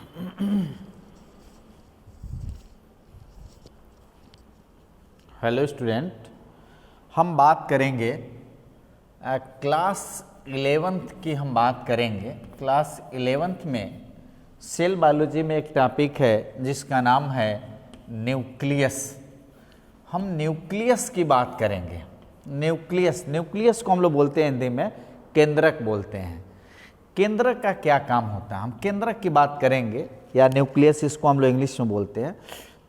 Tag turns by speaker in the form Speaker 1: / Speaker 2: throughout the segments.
Speaker 1: Hello student, हम बात करेंगे क्लास 11th की। हम बात करेंगे क्लास 11th में सेल बायोलॉजी में एक टॉपिक है जिसका नाम है न्यूक्लियस। हम न्यूक्लियस की बात करेंगे। न्यूक्लियस को हम लोग बोलते हैं हिंदी में केंद्रक बोलते हैं। केंद्रक का क्या काम होता है, हम केंद्रक की बात करेंगे, या न्यूक्लियस इसको हम लोग इंग्लिश में बोलते हैं।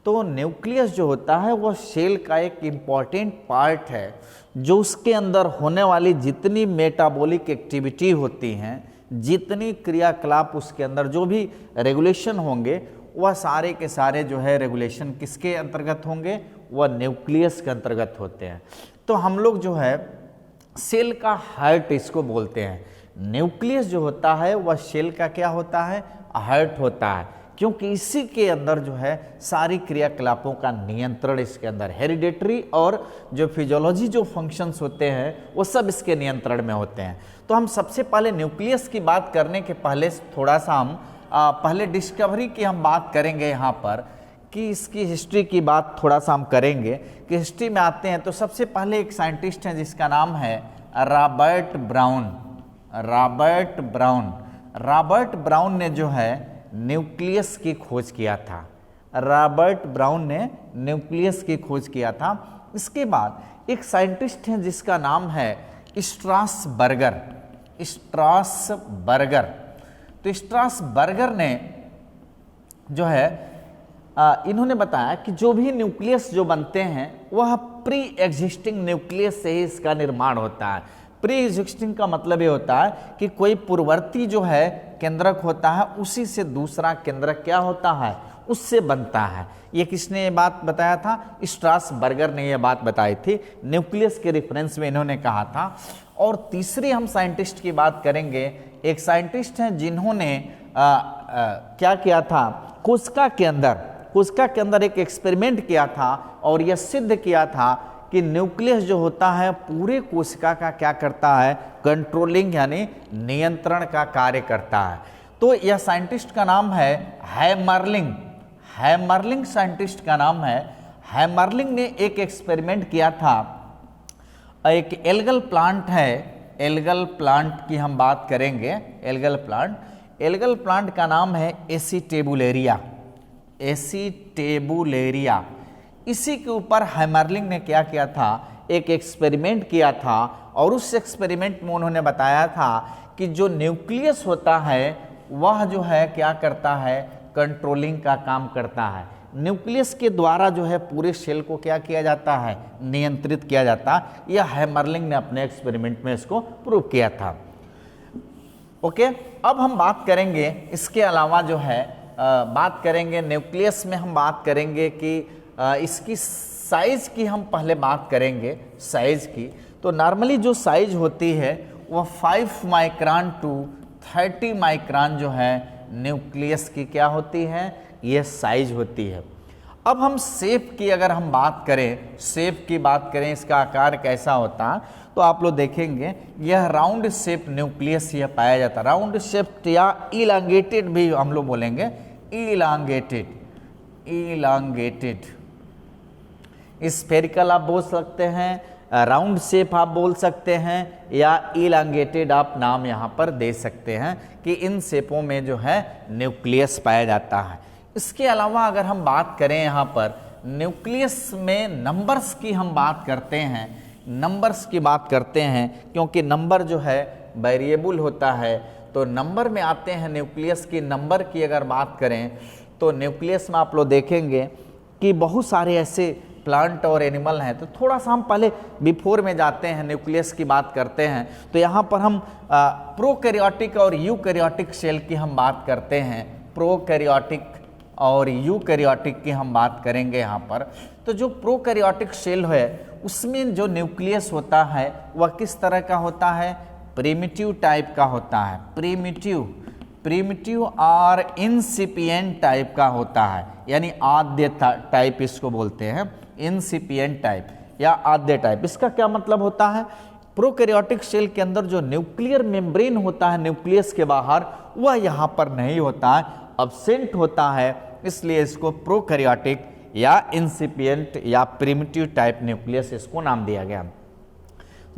Speaker 1: तो न्यूक्लियस जो होता है वह सेल का एक इम्पॉर्टेंट पार्ट है, जो उसके अंदर होने वाली जितनी मेटाबॉलिक एक्टिविटी होती हैं, जितनी क्रियाकलाप उसके अंदर जो भी रेगुलेशन होंगे, वह सारे के सारे जो है रेगुलेशन किसके अंतर्गत होंगे, वह न्यूक्लियस के अंतर्गत होते हैं। तो हम लोग जो है सेल का हार्ट इसको बोलते हैं। न्यूक्लियस जो होता है वह सेल का क्या होता है, हार्ट होता है, क्योंकि इसी के अंदर जो है सारी क्रियाकलापों का नियंत्रण इसके अंदर, हेरिडेटरी और जो फिजियोलॉजी जो फंक्शंस होते हैं वो सब इसके नियंत्रण में होते हैं। तो हम सबसे पहले न्यूक्लियस की बात करने के पहले थोड़ा सा हम पहले डिस्कवरी की हम बात करेंगे यहाँ पर, कि इसकी हिस्ट्री की बात थोड़ा सा हम करेंगे। कि हिस्ट्री में आते हैं तो सबसे पहले एक साइंटिस्ट हैं जिसका नाम है रॉबर्ट ब्राउन। रॉबर्ट ब्राउन ने जो है न्यूक्लियस की खोज किया था। रॉबर्ट ब्राउन ने न्यूक्लियस की खोज किया था। इसके बाद एक साइंटिस्ट हैं जिसका नाम है स्ट्रासबर्गर। तो स्ट्रासबर्गर ने जो है इन्होंने बताया कि जो भी न्यूक्लियस जो बनते हैं वह प्री एग्जिस्टिंग न्यूक्लियस से ही इसका निर्माण होता है। प्री एग्जिस्टिंग का मतलब ये होता है कि कोई पूर्ववर्ती जो है केंद्रक होता है, उसी से दूसरा केंद्रक क्या होता है, उससे बनता है। ये किसने ये बात बताया था, स्ट्रासबर्गर ने ये बात बताई थी। न्यूक्लियस के रेफरेंस में इन्होंने कहा था। और तीसरे हम साइंटिस्ट की बात करेंगे। एक साइंटिस्ट हैं जिन्होंने क्या किया था, कोशिका के अंदर एक एक्सपेरिमेंट किया था और यह सिद्ध किया था कि न्यूक्लियस जो होता है पूरे कोशिका का क्या करता है, कंट्रोलिंग यानी नियंत्रण का कार्य करता है। तो यह साइंटिस्ट का नाम है हैमरलिंग साइंटिस्ट का नाम है। हैमरलिंग ने एक एक्सपेरिमेंट किया था। एक एल्गल प्लांट है, एल्गल प्लांट की हम बात करेंगे। एल्गल प्लांट का नाम है एसीटेबुलेरिया। इसी के ऊपर हैमरलिंग ने क्या किया था, एक एक्सपेरिमेंट किया था। और उस एक्सपेरिमेंट में उन्होंने बताया था कि जो न्यूक्लियस होता है वह जो है क्या करता है, कंट्रोलिंग का काम करता है। न्यूक्लियस के द्वारा जो है पूरे सेल को क्या किया जाता है, नियंत्रित किया जाता है। यह हैमरलिंग ने अपने एक्सपेरिमेंट में इसको प्रूव किया था। ओके, अब हम बात करेंगे इसके अलावा जो है बात करेंगे न्यूक्लियस में। हम बात करेंगे कि इसकी साइज की हम पहले बात करेंगे, साइज की। तो नॉर्मली जो साइज होती है वह 5 माइक्रोन टू 30 माइक्रोन जो है न्यूक्लियस की क्या होती है, ये साइज होती है। अब हम शेप की अगर हम बात करें, इसका आकार कैसा होता है, तो आप लोग देखेंगे यह राउंड शेप न्यूक्लियस यह पाया जाता है। राउंड शेप या इलांगेटेड भी हम लोग बोलेंगे, इलांगेटेड। स्फेरिकल आप बोल सकते हैं, राउंड शेप आप बोल सकते हैं, या इलांगेटेड आप नाम यहाँ पर दे सकते हैं कि इन शेपों में जो है न्यूक्लियस पाया जाता है। इसके अलावा अगर हम बात करें यहाँ पर न्यूक्लियस में नंबर्स की हम बात करते हैं, क्योंकि नंबर जो है वेरिएबल होता है। तो नंबर में आते हैं न्यूक्लियस की। नंबर की अगर बात करें तो न्यूक्लियस में आप लोग देखेंगे कि बहुत सारे ऐसे प्लांट और एनिमल हैं। तो थोड़ा सा हम पहले बिफोर में जाते हैं, न्यूक्लियस की बात करते हैं। तो यहाँ पर हम प्रोकैरियोटिक और यूकैरियोटिक सेल की हम बात करते हैं। प्रोकैरियोटिक और यूकैरियोटिक की हम बात करेंगे यहाँ पर। तो जो प्रोकैरियोटिक सेल है उसमें जो न्यूक्लियस होता है वह किस तरह का होता है, प्रिमिटिव टाइप का होता है। प्रिमिटिव और इंसिपिएंट टाइप का होता है, यानी आद्य टाइप इसको बोलते हैं, इंसिपिएंट टाइप या आद्य टाइप। इसका क्या मतलब होता है, प्रोकैरियोटिक सेल के अंदर जो न्यूक्लियर मेम्ब्रेन होता है न्यूक्लियस के बाहर, वह यहाँ पर नहीं होता है। अब्सेंट होता है, इसलिए इसको प्रोकैरियोटिक या इंसिपिएंट या प्रिमिटिव टाइप न्यूक्लियस इसको नाम दिया गया।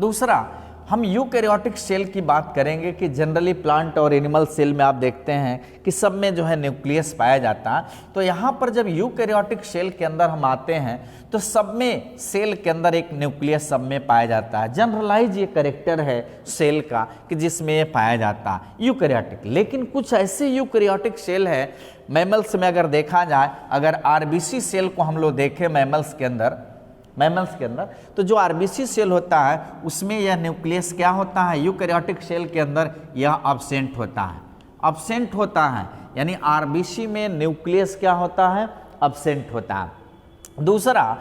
Speaker 1: दूसरा, हम यूकैरियोटिक सेल की बात करेंगे कि जनरली प्लांट और एनिमल सेल में आप देखते हैं कि सब में जो है न्यूक्लियस पाया जाता है। तो यहाँ पर जब यूकैरियोटिक सेल के अंदर हम आते हैं तो सब में सेल के अंदर एक न्यूक्लियस सब में पाया जाता है। जनरलाइज ये कैरेक्टर है सेल का कि जिसमें ये पाया जाता है यूकैरियोटिक। लेकिन कुछ ऐसे यूकैरियोटिक सेल है मैमल्स में, अगर देखा जाए, अगर आरबीसी सेल को हम लोग देखें मैमल्स के अंदर, तो जो आरबीसी सेल होता है उसमें यह न्यूक्लियस क्या होता है, यूकैरियोटिक सेल के अंदर यह अब्सेंट होता है, यानी आरबीसी में न्यूक्लियस क्या होता है, अब्सेंट होता है। दूसरा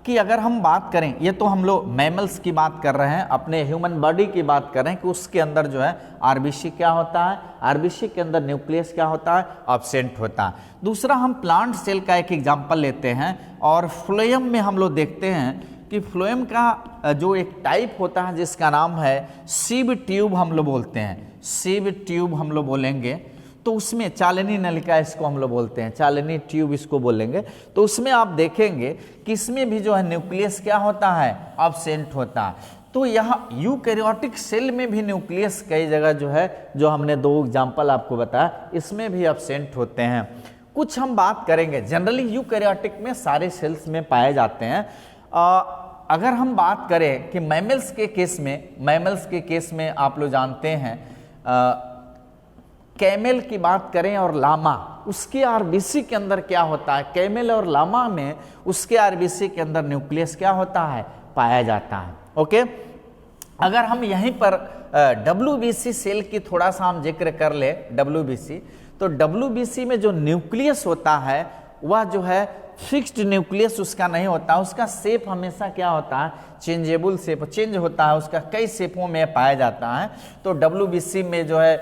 Speaker 1: कि अगर हम बात करें, ये तो हम लोग मैमल्स की बात कर रहे हैं, अपने ह्यूमन बॉडी की बात कर रहे हैं कि उसके अंदर जो है आरबीसी क्या होता है, आरबीसी के अंदर न्यूक्लियस क्या होता है, अब्सेंट होता है। दूसरा, हम प्लांट सेल का एक एग्जांपल लेते हैं और फ्लोएम में हम लोग देखते हैं कि फ्लोएम का जो एक टाइप होता है जिसका नाम है सीब ट्यूब हम लोग बोलते हैं, सीब ट्यूब हम लोग बोलेंगे, तो उसमें चालनी नलिका इसको हम लोग बोलते हैं, चालनी ट्यूब इसको बोलेंगे। तो उसमें आप देखेंगे कि इसमें भी जो है न्यूक्लियस क्या होता है, अब्सेंट होता है। तो यहाँ यूकैरियोटिक सेल में भी न्यूक्लियस कई जगह जो है, जो हमने दो एग्जाम्पल आपको बताया, इसमें भी अब्सेंट होते हैं। कुछ हम बात करेंगे, जनरली यूकैरियोटिक में सारे सेल्स में पाए जाते हैं। अगर हम बात करें कि मैमल्स के केस में आप लोग जानते हैं कैमल की बात करें और लामा, उसके आरबीसी के अंदर क्या होता है, कैमल और लामा में उसके आरबीसी के अंदर न्यूक्लियस क्या होता है, पाया जाता है। ओके, अगर हम यहीं पर डब्ल्यूबीसी सेल की थोड़ा सा हम जिक्र कर ले, डब्ल्यूबीसी, तो डब्ल्यूबीसी में जो न्यूक्लियस होता है वह जो है फिक्स्ड न्यूक्लियस उसका नहीं होता, उसका शेप हमेशा क्या होता है, चेंजेबल शेप, चेंज होता है, उसका कई शेपों में पाया जाता है। तो डब्ल्यूबीसी में जो है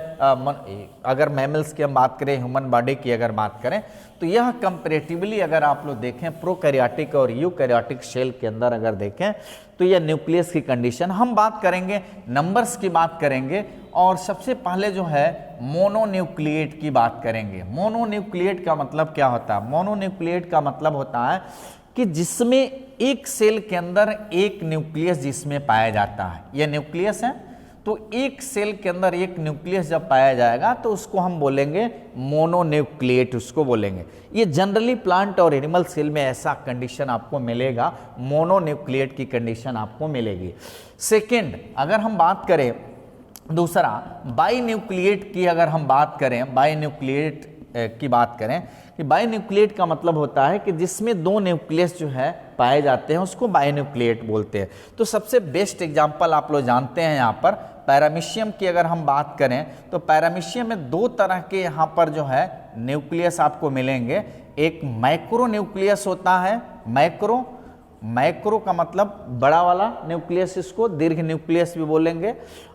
Speaker 1: अगर मैमल्स की हम बात करें, ह्यूमन बॉडी की अगर बात करें, तो यह कंपैरेटिवली अगर आप लोग देखें प्रोकैरियोटिक और यूकैरियोटिक सेल के अंदर अगर देखें तो यह न्यूक्लियस की कंडीशन। हम बात करेंगे, नंबर्स की बात करेंगे और सबसे पहले जो है मोनोन्यूक्लिएट की बात करेंगे। मोनोन्यूक्लिएट का मतलब क्या होता है, मोनोन्यूक्लिएट का मतलब होता है कि जिसमें एक सेल के अंदर एक न्यूक्लियस जिसमें पाया जाता है, यह न्यूक्लियस है, तो एक सेल के अंदर एक न्यूक्लियस जब पाया जाएगा तो उसको हम बोलेंगे मोनोन्यूक्लिएट, उसको बोलेंगे। ये जनरली प्लांट और एनिमल सेल में ऐसा कंडीशन आपको मिलेगा, मोनोन्यूक्लिएट की कंडीशन आपको मिलेगी। सेकेंड, अगर हम बात करें दूसरा बाइन्यूक्लिएट की, अगर हम बात करें बाइन्यूक्लिएट की बात करें कि बाइन्यूक्लिएट का मतलब होता है कि जिसमें दो न्यूक्लियस जो है पाए जाते हैं उसको बाइन्यूक्लिएट बोलते हैं। तो सबसे बेस्ट एग्जांपल आप लोग जानते हैं यहाँ पर पैरामीशियम की अगर हम बात करें तो पैरामीशियम में दो तरह के यहाँ पर जो है न्यूक्लियस आपको मिलेंगे। एक मैक्रो न्यूक्लियस होता है, मैक्रो का मतलब बड़ा वाला न्यूक्लियस, इसको दीर्घ न्यूक्लियस भी बोलेंगे,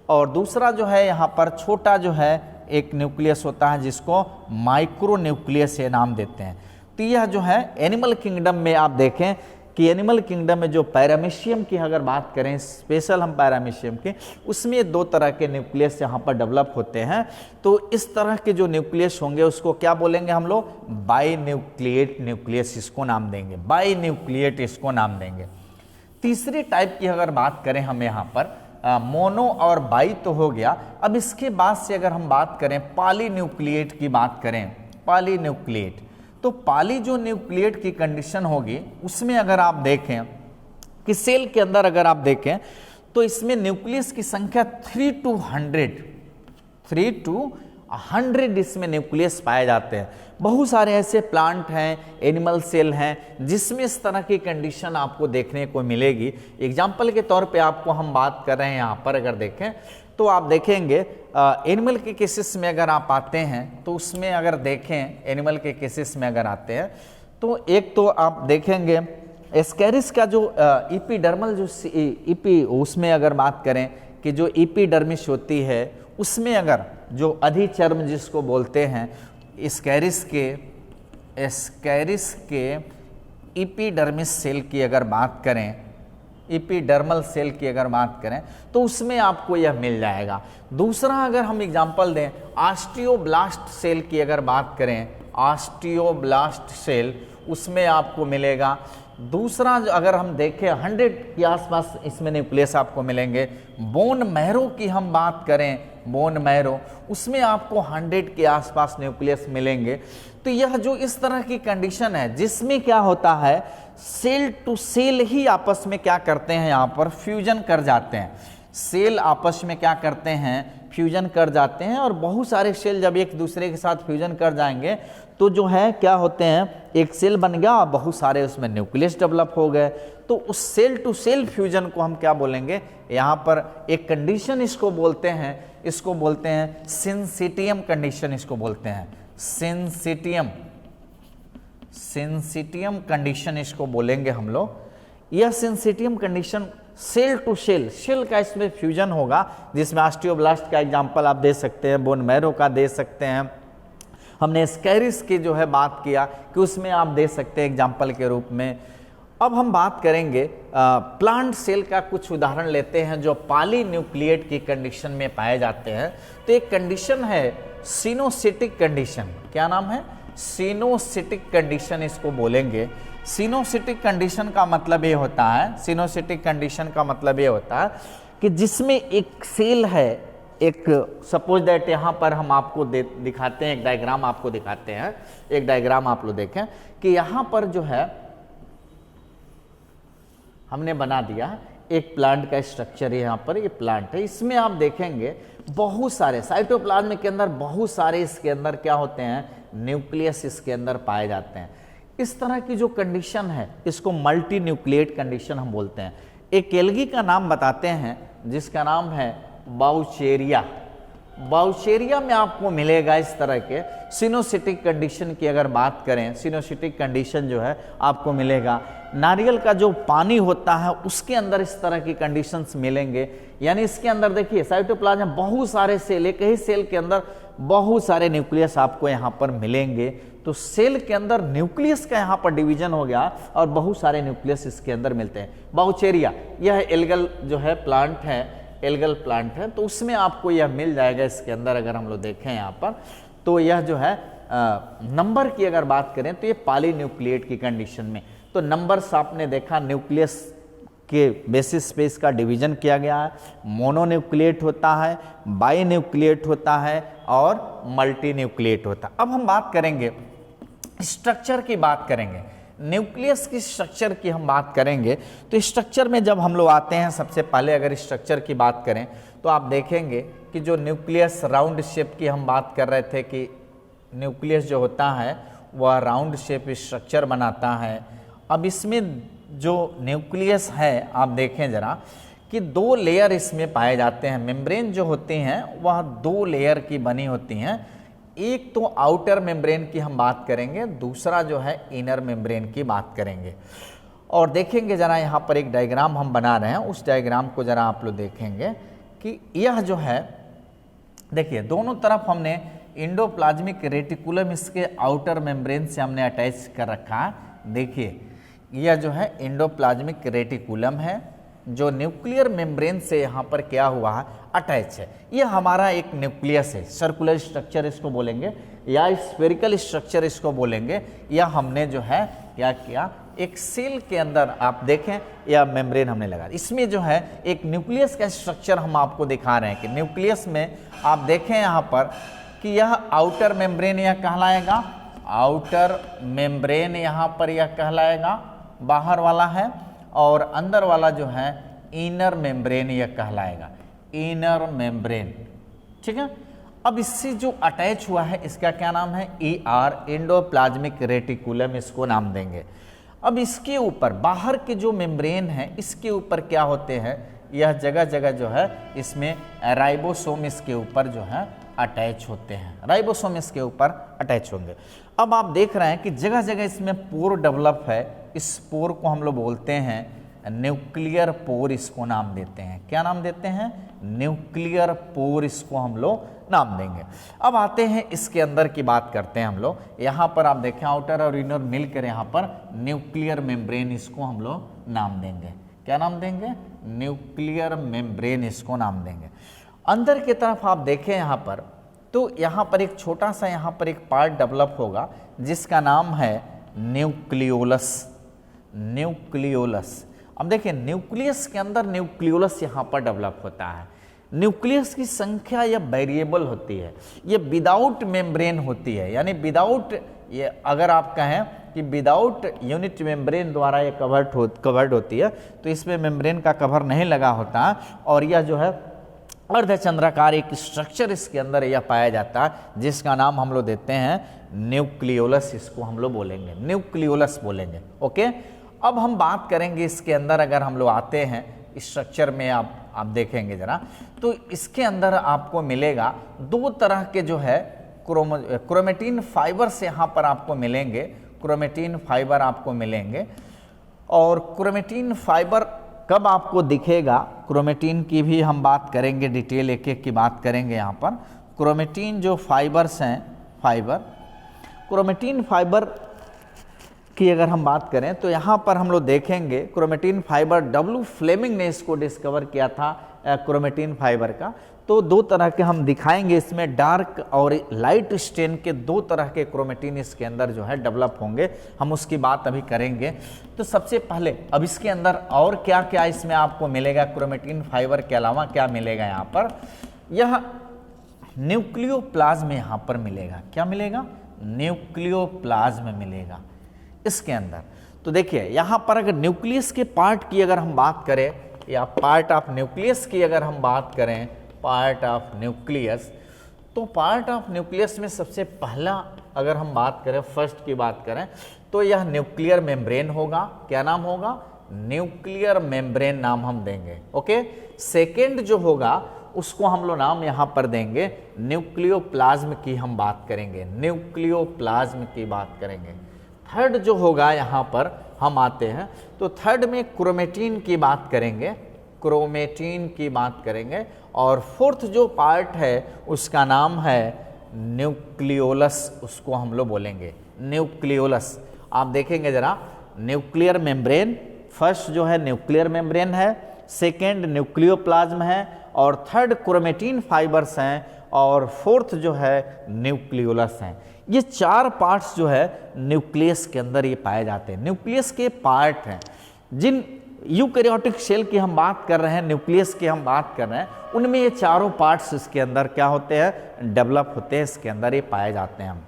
Speaker 1: और दूसरा जो है यहाँ पर छोटा जो है एक न्यूक्लियस होता है जिसको माइक्रो न्यूक्लियस ये नाम देते हैं। तो यह जो है एनिमल किंगडम में आप देखें कि एनिमल किंगडम में जो पैरामीशियम की अगर बात करें, स्पेशल हम पैरामीशियम के, उसमें दो तरह के न्यूक्लियस यहाँ पर डेवलप होते हैं। तो इस तरह के जो न्यूक्लियस होंगे उसको क्या बोलेंगे हम लोग, बाइन्यूक्लिएट न्यूक्लियस इसको नाम देंगे, बाइन्यूक्लिएट इसको नाम देंगे। तीसरी टाइप की अगर बात करें हम यहाँ पर मोनो और बाई तो हो गया। अब इसके बाद से अगर हम बात करें पॉलीन्यूक्लिएट की बात करें, पॉलीन्यूक्लिएट, तो पॉली जो न्यूक्लिएट की कंडीशन होगी उसमें अगर आप देखें कि सेल के अंदर अगर आप देखें तो इसमें न्यूक्लियस की संख्या 3 to 100 इसमें न्यूक्लियस पाए जाते हैं। बहुत सारे ऐसे प्लांट हैं, एनिमल सेल हैं जिसमें इस तरह की कंडीशन आपको देखने को मिलेगी। एग्जाम्पल के तौर पे आपको हम बात कर रहे हैं यहाँ पर अगर देखें तो आप देखेंगे एनिमल के केसेस में अगर आप आते हैं तो उसमें अगर देखें एनिमल के केसेस में अगर आते हैं तो एक तो आप देखेंगे एस्कैरिस का जो इपीडर्मल जो इपी, उसमें अगर बात करें कि जो इपीडर्मिस होती है उसमें अगर जो अधिचर्म जिसको बोलते हैं, एस्कैरिस के इपीडर्मिस सेल की अगर बात करें, इपीडर्मल सेल की अगर बात करें तो उसमें आपको यह मिल जाएगा। दूसरा अगर हम एग्जांपल दें ऑस्टियोब्लास्ट सेल की अगर बात करें, ऑस्टियोब्लास्ट सेल, उसमें आपको मिलेगा। दूसरा अगर हम देखें 100 के आसपास इसमें न्यूक्लियस आपको मिलेंगे। बोन मैरो की हम बात करें, बोन मैरो, उसमें आपको 100 के आसपास न्यूक्लियस मिलेंगे। तो यह जो इस तरह की कंडीशन है जिसमें क्या होता है, सेल टू सेल ही आपस में क्या करते हैं, यहाँ पर फ्यूजन कर जाते हैं। सेल आपस में क्या करते हैं, फ्यूजन कर जाते हैं। और बहुत सारे सेल जब एक दूसरे के साथ फ्यूजन कर जाएंगे तो जो है क्या होते हैं, एक सेल बन गया और बहुत सारे उसमें न्यूक्लियस डेवलप हो गए। तो उस सेल टू सेल फ्यूजन को हम क्या बोलेंगे, यहाँ पर एक कंडीशन इसको बोलते हैं, इसको बोलते हैं सिंसिटियम कंडीशन, इसको बोलते हैं सिंसिटियम, सिंसिटियम कंडीशन इसको बोलेंगे हम लोग। यह syncytium condition cell to cell, cell का इसमें फ्यूजन होगा, जिसमें ऑस्टियोब्लास्ट का एग्जांपल आप दे सकते हैं, बोन मैरो का दे सकते हैं। हमने स्कैरिस की जो है बात किया कि उसमें आप दे सकते हैं एग्जांपल के रूप में। अब हम बात करेंगे प्लांट सेल का, कुछ उदाहरण लेते हैं जो पॉलीन्यूक्लिएट की कंडीशन में पाए जाते हैं। तो एक कंडीशन है सिनोसिटिक कंडीशन, क्या नाम है, सिनोसिटिक कंडीशन इसको बोलेंगे। सिनोसिटिक कंडीशन का मतलब ये होता है, सिनोसिटिक कंडीशन का मतलब ये होता है कि जिसमें एक सेल है, एक सपोज दैट यहाँ पर हम आपको दिखाते हैं, एक डायग्राम आपको दिखाते हैं, एक डायग्राम आप लोग देखें कि यहाँ पर जो है हमने बना दिया एक प्लांट का स्ट्रक्चर, यहाँ पर ये प्लांट है। इसमें आप देखेंगे बहुत सारे साइटोप्लाज्म के अंदर बहुत सारे इसके अंदर क्या होते हैं, न्यूक्लियस इसके अंदर पाए जाते हैं। इस तरह की जो कंडीशन है इसको मल्टी न्यूक्लिएट कंडीशन हम बोलते हैं। एक एल्गी का नाम बताते हैं जिसका नाम है बाउचेरिया। बाउचेरिया में आपको मिलेगा इस तरह के सिनोसिटिक कंडीशन की अगर बात करें, सिनोसिटिक कंडीशन जो है आपको मिलेगा। नारियल का जो पानी होता है उसके अंदर इस तरह की कंडीशंस मिलेंगे। यानी इसके अंदर देखिए साइटोप्लाज्म में बहुत सारे सेल, एक ही सेल के अंदर बहुत सारे न्यूक्लियस आपको यहाँ पर मिलेंगे। तो सेल के अंदर न्यूक्लियस का यहाँ पर डिवीजन हो गया और बहुत सारे न्यूक्लियस इसके अंदर मिलते हैं। बाउचेरिया यह एल्गल जो है प्लांट है, एल्गल प्लांट है, तो उसमें आपको यह मिल जाएगा इसके अंदर। अगर हम लोग देखें यहाँ पर तो यह जो है नंबर की अगर बात करें तो ये पॉलीन्यूक्लिएट की कंडीशन में, तो नंबर्स आपने देखा न्यूक्लियस के बेसिस पे इसका डिवीजन किया गया है। मोनोन्यूक्लिएट होता है, बाइन्यूक्लिएट होता है और मल्टीन्यूक्लिएट होता है। अब हम बात करेंगे स्ट्रक्चर की, बात करेंगे न्यूक्लियस की स्ट्रक्चर की हम बात करेंगे। तो स्ट्रक्चर में जब हम लोग आते हैं, सबसे पहले अगर स्ट्रक्चर की बात करें तो आप देखेंगे कि जो न्यूक्लियस राउंड शेप की हम बात कर रहे थे कि न्यूक्लियस जो होता है वह राउंड शेप स्ट्रक्चर बनाता है। अब इसमें जो न्यूक्लियस है आप देखें जरा कि 2 लेयर इसमें पाए जाते हैं। मेम्ब्रेन जो होती हैं वह 2 लेयर की बनी होती हैं। एक तो आउटर मेम्ब्रेन की हम बात करेंगे, दूसरा जो है इनर मेम्ब्रेन की बात करेंगे। और देखेंगे जरा यहाँ पर एक डायग्राम हम बना रहे हैं, उस डायग्राम को जरा आप लोग देखेंगे कि यह जो है देखिए दोनों तरफ हमने इंडोप्लाज्मिक रेटिकुलम इसके आउटर मेम्ब्रेन से हमने अटैच कर रखा है। देखिए यह जो है इंडोप्लाज्मिक रेटिकुलम है जो न्यूक्लियर मेम्ब्रेन से यहाँ पर क्या हुआ है, अटैच है। यह हमारा एक न्यूक्लियस है, सर्कुलर स्ट्रक्चर इसको बोलेंगे या स्फेरिकल स्ट्रक्चर इसको बोलेंगे। यह हमने जो है क्या किया, एक सेल के अंदर आप देखें यह मेम्ब्रेन हमने लगा। इसमें जो है एक न्यूक्लियस का स्ट्रक्चर हम आपको दिखा रहे हैं कि न्यूक्लियस में आप देखें यहाँ पर कि यह आउटर मेम्ब्रेन यह कहलाएगा, आउटर मेम्ब्रेन यहाँ पर यह कहलाएगा, बाहर वाला है, और अंदर वाला जो है इनर मेम्ब्रेन यह कहलाएगा, इनर मेम्ब्रेन। ठीक है। अब इससे जो अटैच हुआ है इसका क्या नाम है, ER, इंडोप्लाज्मिक रेटिकुलम इसको नाम देंगे। अब इसके ऊपर बाहर के जो मेम्ब्रेन है इसके ऊपर क्या होते हैं, यह जगह जगह जो है इसमें राइबोसोम इसके ऊपर जो है अटैच होते हैं, राइबोसोम इसके ऊपर अटैच होंगे। अब आप देख रहे हैं कि जगह जगह इसमें पोर डेवलप है। इस पोर को हम लोग बोलते हैं न्यूक्लियर पोर, इसको नाम देते हैं। क्या नाम देते हैं, न्यूक्लियर पोर इसको हम लोग नाम देंगे। अब आते हैं इसके अंदर की बात करते हैं हम लोग। यहाँ पर आप देखें आउटर और इनर मिलकर यहाँ पर न्यूक्लियर मेम्ब्रेन इसको हम लोग नाम देंगे। क्या नाम देंगे, न्यूक्लियर मेम्ब्रेन इसको नाम देंगे। अंदर की तरफ आप देखें यहाँ पर तो यहाँ पर एक छोटा सा यहाँ पर एक पार्ट डेवलप होगा जिसका नाम है न्यूक्लियोलस। न्यूक्लियोलस, अब देखिए न्यूक्लियस के अंदर न्यूक्लियोलस यहाँ पर डेवलप होता है। न्यूक्लियस की संख्या यह वेरिएबल होती है, ये विदाउट मेम्ब्रेन होती है, यानी विदाउट, ये अगर आप कहें कि विदाउट यूनिट मेम्ब्रेन द्वारा ये कवर्ड होती है, तो इसमें मेम्ब्रेन का कवर नहीं लगा होता और यह जो है अर्धचंद्राकार एक स्ट्रक्चर इसके अंदर यह पाया जाता है जिसका नाम हम लोग देते हैं न्यूक्लियोलस। इसको हम लोग बोलेंगे न्यूक्लियोलस बोलेंगे। ओके, अब हम बात करेंगे इसके अंदर, अगर हम लोग आते हैं स्ट्रक्चर में, आप देखेंगे जरा, तो इसके अंदर आपको मिलेगा दो तरह के जो है क्रोमेटिन फाइबर्स यहाँ पर आपको मिलेंगे। क्रोमेटिन फाइबर आपको मिलेंगे, और क्रोमेटिन फाइबर कब आपको दिखेगा, क्रोमेटिन की भी हम बात करेंगे, डिटेल एक एक की बात करेंगे। यहाँ पर क्रोमेटिन जो फाइबर्स हैं, क्रोमेटिन फाइबर की अगर हम बात करें तो यहाँ पर हम लोग देखेंगे क्रोमेटिन फाइबर, डब्ल्यू फ्लेमिंग ने इसको डिस्कवर किया था क्रोमेटिन फाइबर का। तो दो तरह के हम दिखाएंगे इसमें, डार्क और लाइट स्टेन के दो तरह के क्रोमेटिन इसके अंदर जो है डेवलप होंगे, हम उसकी बात अभी करेंगे। तो सबसे पहले अब इसके अंदर और क्या क्या इसमें आपको मिलेगा, क्रोमेटिन फाइबर के अलावा क्या मिलेगा यहाँ पर, यह न्यूक्लियोप्लाज्म यहाँ पर मिलेगा। क्या मिलेगा, न्यूक्लियोप्लाज्म मिलेगा इसके अंदर। तो देखिए यहाँ पर अगर न्यूक्लियस के पार्ट की अगर हम बात करें, या पार्ट ऑफ न्यूक्लियस की अगर हम बात करें, पार्ट ऑफ न्यूक्लियस, तो पार्ट ऑफ न्यूक्लियस में सबसे पहला अगर हम बात करें, फर्स्ट की बात करें, तो यह न्यूक्लियर मेम्ब्रेन होगा। क्या नाम होगा, न्यूक्लियर मेम्ब्रेन नाम हम देंगे। ओके, सेकेंड जो होगा उसको हम लोग नाम यहाँ पर देंगे न्यूक्लियोप्लाज्म की हम बात करेंगे, न्यूक्लियोप्लाज्म की बात करेंगे। थर्ड जो होगा यहाँ पर हम आते हैं, तो थर्ड में क्रोमेटिन की बात करेंगे, क्रोमेटिन की बात करेंगे। और फोर्थ जो पार्ट है उसका नाम है न्यूक्लियोलस, उसको हम लोग बोलेंगे न्यूक्लियोलस। आप देखेंगे जरा, न्यूक्लियर मेम्ब्रेन, फर्स्ट जो है न्यूक्लियर मेम्ब्रेन है, सेकेंड न्यूक्लियोप्लाज्म है, और थर्ड क्रोमेटिन फाइबर्स हैं, और फोर्थ जो है न्यूक्लियोलस हैं। ये चार पार्ट्स जो है न्यूक्लियस के अंदर ये पाए जाते हैं। न्यूक्लियस के पार्ट हैं, जिन यूकैरियोटिक सेल की हम बात कर रहे हैं, न्यूक्लियस की हम बात कर रहे हैं, उनमें ये चारों पार्ट्स इसके अंदर क्या होते हैं, डेवलप होते हैं, इसके अंदर ये पाए जाते हैं।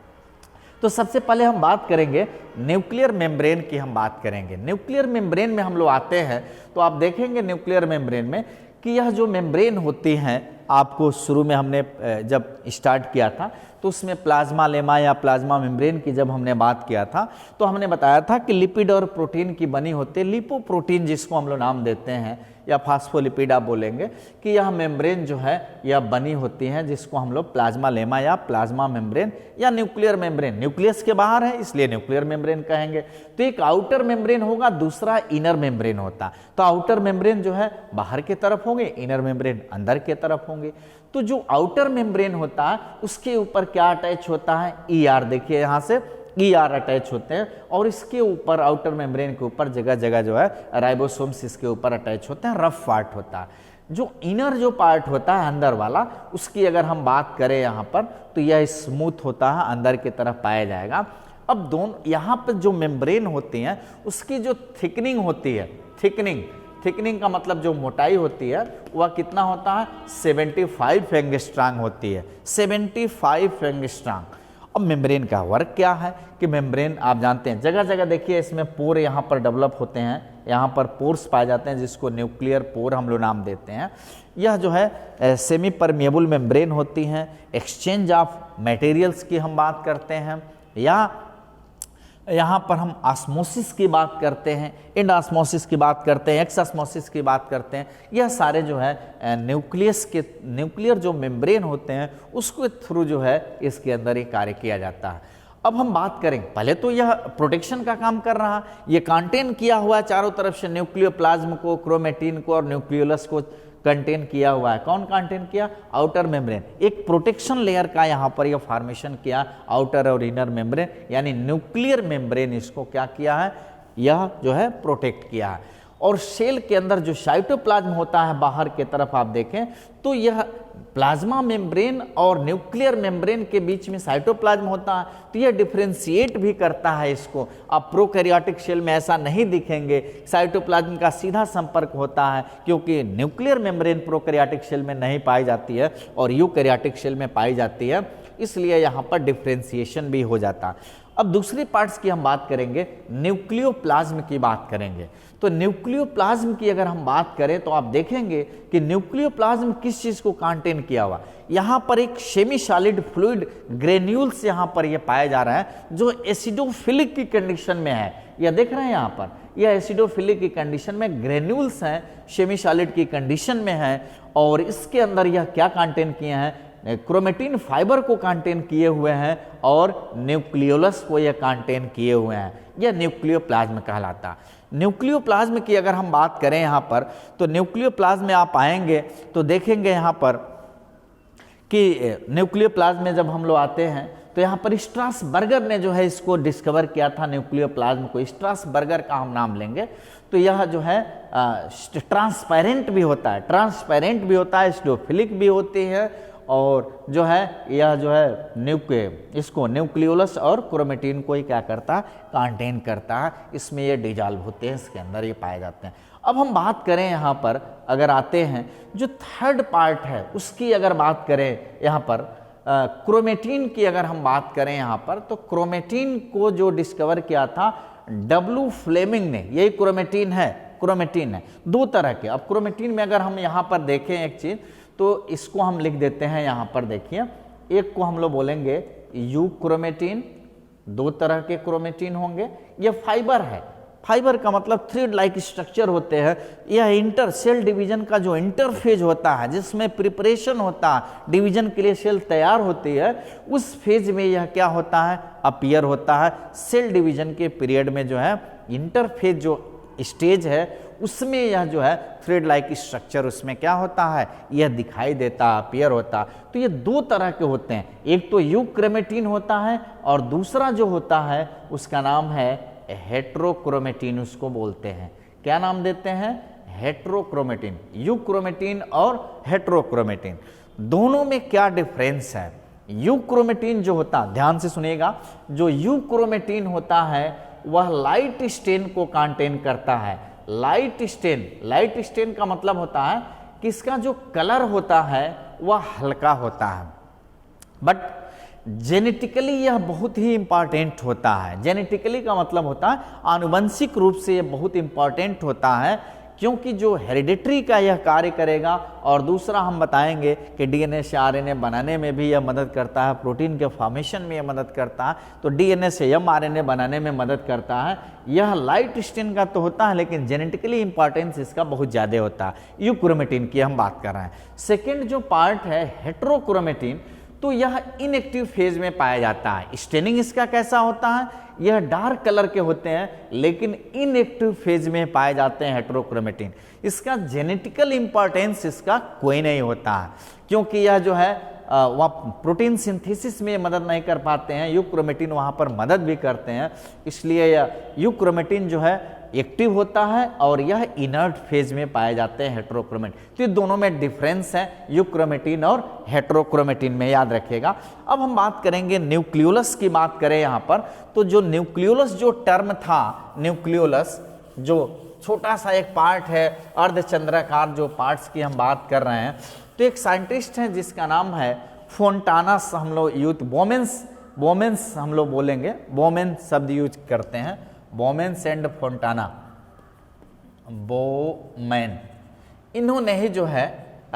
Speaker 1: तो सबसे पहले हम बात करेंगे न्यूक्लियर मेम्ब्रेन की, हम बात करेंगे न्यूक्लियर मेम्ब्रेन में हम लोग आते हैं। तो आप देखेंगे न्यूक्लियर मेम्ब्रेन में कि यह जो मेम्ब्रेन होती हैं, आपको शुरू में हमने जब स्टार्ट किया था तो उसमें प्लाज्मा लेमा या प्लाज्मा मेम्ब्रेन की जब हमने बात किया था, तो हमने बताया था कि लिपिड और प्रोटीन की बनी होती है। लिपोप्रोटीन जिसको हम लोग नाम देते हैं, या फास्फोलिपिड आप बोलेंगे, कि यह मेम्ब्रेन जो है यह बनी होती है, जिसको हम लोग प्लाज्मा लेमा या प्लाज्मा मेम्ब्रेन या न्यूक्लियर मेम्ब्रेन, न्यूक्लियस के बाहर है इसलिए न्यूक्लियर मेम्ब्रेन कहेंगे। तो एक आउटर मेम्ब्रेन होगा, दूसरा इनर मेम्ब्रेन होता। तो आउटर मेम्ब्रेन जो है बाहर की तरफ होंगे, इनर मेम्ब्रेन अंदर की तरफ होंगे। तो जो आउटर मेम्ब्रेन होता है उसके ऊपर क्या अटैच होता है, ईआर, देखिए यहाँ से ईआर अटैच होते हैं, और इसके ऊपर आउटर मेम्ब्रेन के ऊपर जगह जगह जो है राइबोसोम्स इसके ऊपर अटैच होते हैं, रफ पार्ट होता है। जो इनर जो पार्ट होता है अंदर वाला, उसकी अगर हम बात करें यहाँ पर, तो यह स्मूथ होता है, अंदर की तरफ पाया जाएगा। अब दोनों यहाँ पर जो मेम्ब्रेन होती हैं उसकी जो थिकनिंग होती है, थिकनिंग का मतलब जो मोटाई होती है वह कितना होता है, 75 एंगस्ट्रॉम होती है, 75 एंगस्ट्रॉम। अब मेम्ब्रेन का वर्क क्या है कि मेम्ब्रेन आप जानते हैं जगह जगह देखिए इसमें पोर यहाँ पर डेवलप होते हैं, यहाँ पर पोर्स पाए जाते हैं जिसको न्यूक्लियर पोर हम लोग नाम देते हैं। यह जो है सेमी परमिएबल मेम्ब्रेन होती हैं। एक्सचेंज ऑफ मटेरियल्स की हम बात करते हैं, या यहाँ पर हम ऑस्मोसिस की बात करते हैं, एंड ऑस्मोसिस की बात करते हैं, एक्स ऑस्मोसिस की बात करते हैं। यह सारे जो है न्यूक्लियर जो मेम्ब्रेन होते हैं उसके थ्रू जो है इसके अंदर ये कार्य किया जाता है। अब हम बात करें, पहले तो यह प्रोटेक्शन का काम कर रहा, ये कंटेन किया हुआ चारों तरफ से न्यूक्लियोप्लाज्म को, क्रोमेटिन को और न्यूक्लियोलस को कंटेन किया हुआ है। कौन कंटेन किया, आउटर मेम्ब्रेन। एक प्रोटेक्शन लेयर का यहाँ पर यह फॉर्मेशन किया, आउटर और इनर मेम्ब्रेन, यानी न्यूक्लियर मेम्ब्रेन इसको क्या किया है, यह जो है प्रोटेक्ट किया है। और सेल के अंदर जो साइटोप्लाज्म होता है बाहर की तरफ आप देखें तो यह प्लाज्मा मेम्ब्रेन और न्यूक्लियर मेम्ब्रेन के बीच में साइटोप्लाज्म होता है, तो यह डिफरेंशिएट भी करता है इसको। अब प्रोकैरियोटिक सेल में ऐसा नहीं दिखेंगे, साइटोप्लाज्म का सीधा संपर्क होता है क्योंकि न्यूक्लियर मेम्ब्रेन प्रोकैरियोटिक सेल में नहीं पाई जाती है और यूकैरियोटिक सेल में पाई जाती है, इसलिए यहाँ पर डिफरेंशिएशन भी हो जाता है। अब दूसरी पार्ट्स की हम बात करेंगे, न्यूक्लियोप्लाज्म की बात करेंगे। तो न्यूक्लियोप्लाज्म की अगर हम बात करें तो आप देखेंगे कि न्यूक्लियोप्लाज्म किस चीज़ को कंटेन किया हुआ, यहाँ पर एक सेमी सॉलिड फ्लूइड ग्रेन्यूल्स यहाँ पर ये पाया जा रहा है जो एसिडोफिलिक की कंडीशन में है। यह देख रहे हैं यहाँ पर, यह एसिडोफिलिक की कंडीशन में ग्रेन्यूल्स हैं, सेमी सॉलिड की कंडीशन में है और इसके अंदर यह क्या कंटेन किए हैं, क्रोमेटिन फाइबर को कंटेन किए हुए हैं और न्यूक्लियोलस को यह कंटेन किए हुए हैं। यह न्यूक्लियोप्लाज्म कहलाता है। न्यूक्लियोप्लाज्म की अगर हम बात करें यहाँ पर तो न्यूक्लियोप्लाज्म में आप आएंगे तो देखेंगे यहाँ पर कि न्यूक्लियोप्लाज्म में जब हम लोग आते हैं तो यहाँ पर स्ट्रासबर्गर ने जो है इसको डिस्कवर किया था न्यूक्लियोप्लाज्म को। स्ट्रासबर्गर का हम नाम लेंगे तो यह जो है ट्रांसपेरेंट भी होता है, एसिडोफिलिक भी होती है और जो है यह जो है इसको न्यूक्लियोलस और क्रोमेटिन को ही क्या करता है, कंटेन करता है। इसमें ये डिजॉल्व होते हैं, इसके अंदर ये पाए जाते हैं। अब हम बात करें यहाँ पर अगर आते हैं जो थर्ड पार्ट है उसकी अगर बात करें यहाँ पर क्रोमेटिन की अगर हम बात करें यहाँ पर तो क्रोमेटिन को जो डिस्कवर किया था W फ्लेमिंग ने, यही क्रोमेटिन है दो तरह के। अब क्रोमेटिन में अगर हम यहाँ पर देखें एक चीज़ तो इसको हम लिख देते हैं यहाँ पर देखिए, एक को हम लोग बोलेंगे यू क्रोमेटिन, दो तरह के क्रोमेटिन होंगे। यह फाइबर है, फाइबर का मतलब थ्रेड लाइक स्ट्रक्चर होते हैं। यह इंटर सेल डिवीजन का जो इंटरफेज होता है जिसमें प्रिपरेशन होता है, डिवीजन के लिए सेल तैयार होती है, उस फेज में यह क्या होता है, अपीयर होता है। सेल डिवीजन के पीरियड में जो है इंटरफेज जो स्टेज है उसमें यह जो है थ्रेड लाइक स्ट्रक्चर उसमें क्या होता है, यह दिखाई देता, अपीयर होता। तो ये दो तरह के होते हैं, एक तो यूक्रोमेटिन होता है और दूसरा जो होता है उसका नाम है हेट्रोक्रोमेटिन, उसको बोलते हैं। क्या नाम देते हैं, हेट्रोक्रोमेटिन। यूक्रोमेटिन और हेट्रोक्रोमेटिन दोनों में क्या डिफरेंस है। यूक्रोमेटिन जो होता, ध्यान से सुनिएगा, जो यूक्रोमेटिन होता है वह लाइट स्टेन को कंटेन करता है। लाइट स्टेन का मतलब होता है कि इसका जो कलर होता है वह हल्का होता है, बट जेनेटिकली यह बहुत ही इंपॉर्टेंट होता है। जेनेटिकली का मतलब होता है आनुवंशिक रूप से यह बहुत इंपॉर्टेंट होता है क्योंकि जो हेरिडिटरी का यह कार्य करेगा। और दूसरा हम बताएंगे कि डीएनए से आरएनए बनाने में भी यह मदद करता है, प्रोटीन के फॉर्मेशन में यह मदद करता है, तो डीएनए से एमआरएनए बनाने में मदद करता है। यह लाइट स्टेन का तो होता है लेकिन जेनेटिकली इंपॉर्टेंस इसका बहुत ज़्यादा होता है। यूक्रोमेटिन की हम बात कर रहे हैं। सेकेंड जो पार्ट है हेट्रोक्रोमेटिन, तो यह इनएक्टिव फेज में पाया जाता है। स्टेनिंग इसका कैसा होता है, यह डार्क कलर के होते हैं लेकिन इनएक्टिव फेज में पाए जाते हैं हेट्रोक्रोमेटिन। इसका जेनेटिकल इंपॉर्टेंस इसका कोई नहीं होता है क्योंकि यह जो है वह प्रोटीन सिंथेसिस में मदद नहीं कर पाते हैं। यूक्रोमेटिन वहाँ पर मदद भी करते हैं, इसलिए यह यूक्रोमेटिन जो है एक्टिव होता है और यह इनर्ट फेज में पाए जाते हैं हेट्रोक्रोमेटिन। तो ये दोनों में डिफरेंस है यूक्रोमेटिन और हेट्रोक्रोमेटिन में, याद रखिएगा। अब हम बात करेंगे न्यूक्लियोलस की बात करें यहाँ पर, तो जो न्यूक्लियोलस जो टर्म था, न्यूक्लियोलस जो छोटा सा एक पार्ट है अर्धचंद्राकार जो पार्ट्स की हम बात कर रहे हैं, तो एक साइंटिस्ट हैं जिसका नाम है फोंटानास, हम लोग यूथ बोमेंस हम लोग बोलेंगे, बोमेंस शब्द यूज करते हैं, बोमेंस एंड फोंटाना, बोमेन। इन्होंने ही जो है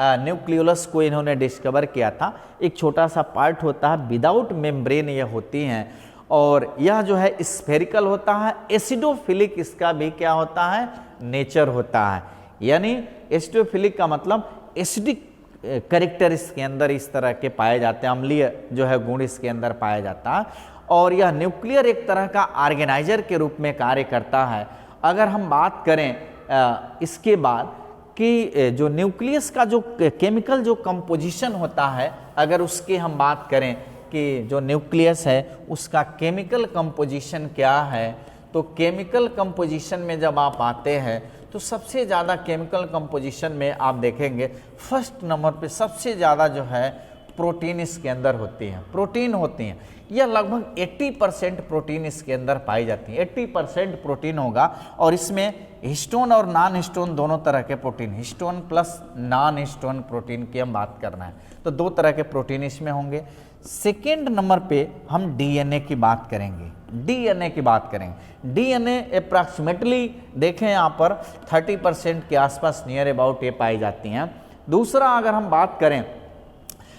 Speaker 1: न्यूक्लियोलस को इन्होंने डिस्कवर किया था। एक छोटा सा पार्ट होता है, विदाउट मेम्ब्रेन ये होती हैं और यह जो है स्फेरिकल होता है। एसिडोफिलिक इसका भी क्या होता है, नेचर होता है। यानी एसिडोफिलिक का मतलब एसिडिक कैरेक्टर इसके अंदर इस तरह के पाए जाते हैं, अम्लीय जो है गुण इसके अंदर पाया जाता है। और यह न्यूक्लियर एक तरह का ऑर्गेनाइजर के रूप में कार्य करता है। अगर हम बात करें इसके बाद कि जो न्यूक्लियस का जो केमिकल जो कंपोजिशन होता है, अगर उसकी हम बात करें कि जो न्यूक्लियस है उसका केमिकल कंपोजिशन क्या है, तो केमिकल कंपोजिशन में जब आप आते हैं तो सबसे ज़्यादा केमिकल कंपोजिशन में आप देखेंगे फर्स्ट नंबर पे सबसे ज़्यादा जो है प्रोटीन इसके अंदर होती हैं, प्रोटीन होती हैं। यह लगभग 80% प्रोटीन इसके अंदर पाई जाती है, 80% प्रोटीन होगा। और इसमें हिस्टोन और नॉन हिस्टोन दोनों तरह के protein, histone plus non histone protein की हम बात करना है, तो दो तरह के प्रोटीन इसमें होंगे। सेकेंड नंबर पे हम डीएनए की बात करेंगे, डीएनए की बात करेंगे। डीएनए अप्रॉक्सीमेटली देखें यहाँ पर 30% के आसपास नियर अबाउट ये पाई जाती हैं। दूसरा अगर हम बात करें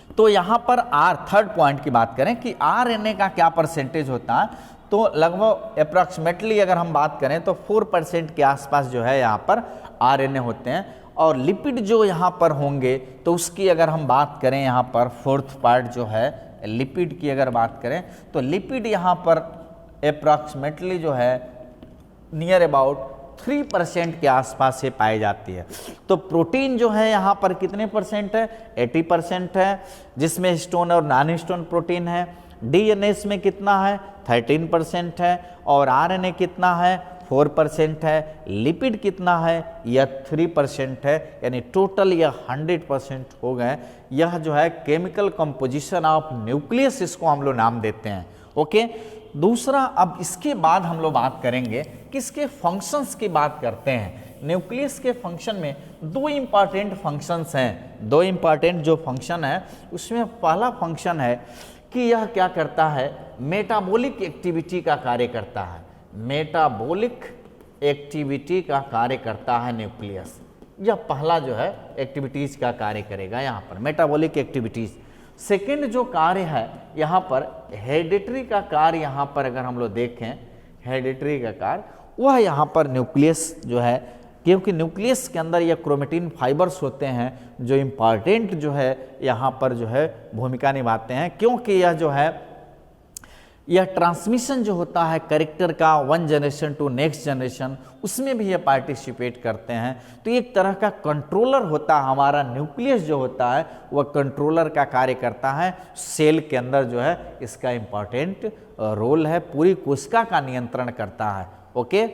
Speaker 1: तो यहाँ पर थर्ड पॉइंट की बात करें कि आरएनए का क्या परसेंटेज होता है, तो लगभग अप्रॉक्सीमेटली अगर हम बात करें तो 4% के आसपास जो है यहाँ पर आरएनए होते हैं। और लिपिड जो यहाँ पर होंगे तो उसकी अगर हम बात करें यहाँ पर फोर्थ पार्ट जो है लिपिड की अगर बात करें तो लिपिड यहाँ पर अप्रॉक्सीमेटली जो है नियर अबाउट 3% के आसपास से पाई जाती है। तो प्रोटीन जो है यहाँ पर कितने परसेंट है, 80% है, जिसमें हिस्टोन और नॉन हिस्टोन प्रोटीन है। डीएनए में कितना है, 13% है। और आरएनए कितना है, 4% है। लिपिड कितना है, यह 3% है। यानी टोटल यह 100% हो गए। यह जो है केमिकल कंपोजिशन ऑफ न्यूक्लियस, इसको हम लोग नाम देते हैं। ओके, दूसरा अब इसके बाद हम लोग बात करेंगे कि इसके फंक्शंस की बात करते हैं। न्यूक्लियस के फंक्शन में दो इम्पॉर्टेंट फंक्शंस हैं, दो इम्पॉर्टेंट जो फंक्शन है उसमें पहला फंक्शन है कि यह क्या करता है, मेटाबॉलिक एक्टिविटी का कार्य करता है। मेटाबॉलिक एक्टिविटी का कार्य करता है न्यूक्लियस, यह पहला जो है एक्टिविटीज का कार्य करेगा यहाँ पर, मेटाबॉलिक एक्टिविटीज। सेकेंड जो कार्य है यहाँ पर हेरिडिटरी का कार्य, यहाँ पर अगर हम लोग देखें हेरिडिटरी का कार्य, वह यहाँ पर न्यूक्लियस जो है, क्योंकि न्यूक्लियस के अंदर यह क्रोमेटिन फाइबर्स होते हैं जो इम्पॉर्टेंट जो है यहाँ पर जो है भूमिका निभाते हैं। क्योंकि यह जो है यह ट्रांसमिशन जो होता है कैरेक्टर का one generation to next generation, उसमें भी ये पार्टिसिपेट करते हैं। तो एक तरह का कंट्रोलर होता है हमारा न्यूक्लियस जो होता है, वह कंट्रोलर का कार्य करता है। सेल के अंदर जो है इसका इम्पॉर्टेंट रोल है, पूरी कोशिका का नियंत्रण करता है। ओके।